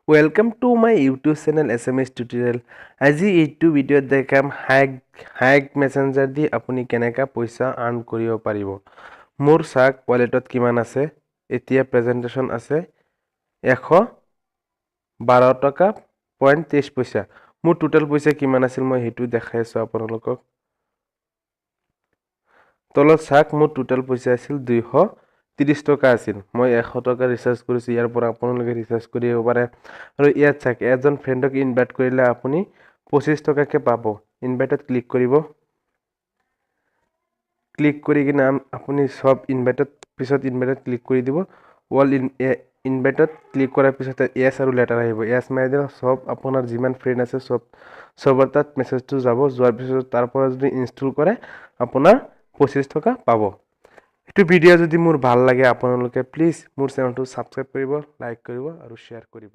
Welcome to my YouTube channel SMS tutorial. আজি এইটো ভিডিঅ'ত দেখাম হাইক মেসেঞ্জাৰ দি আপুনি কেনেকা পইচা আৰ্ন কৰিব পাৰিব। মোৰ চাক ওয়ালেটত কিমান আছে এতিয়া প্ৰেজেন্টেশন আছে 112 টকা 23 পইচা। মোৰ টোটাল পইচা কিমান আছিল মই হেতু দেখাই আছো আপোনালোকক। তলত চাক মোৰ টোটাল পইচা আছিল 230 টকা আছিল। মই 100 টকা ৰিচাৰ্জ কৰিছো ইয়াৰ পৰা আপোনালোকে ৰিচাৰ্জ কৰিব পাৰে। আৰু ইয়াত চাক এজন ফ্ৰেণ্ডক ইনভাইট কৰিলে আপুনি 25 টকাকে পাব। ইনভাইটত ক্লিক কৰিব। ক্লিক কৰি কিনা আপুনি সব ইনভাইটত পিছত ইনভাইটত ক্লিক কৰি দিব। অল ইনভাইটত ক্লিক কৰাৰ পিছত ইয়েস আৰু লেটাৰ আহিব। ইয়েস মাৰি দিলে সব আপোনাৰ যিমান ফ্ৰেণ্ড আছে সবৰ তাত মেসেজটো যাব। যোৱাৰ পিছত তাৰ পৰা যদি ইনষ্টল কৰে আপোনাৰ 25 টকা পাব। এইটো ভিডিঅ' যদি মোৰ ভাল লাগে আপোনালোকে প্লিজ মোৰ চেনেলটো সাবস্ক্ৰাইব কৰিব, লাইক কৰিব আৰু শ্বেয়াৰ কৰিব।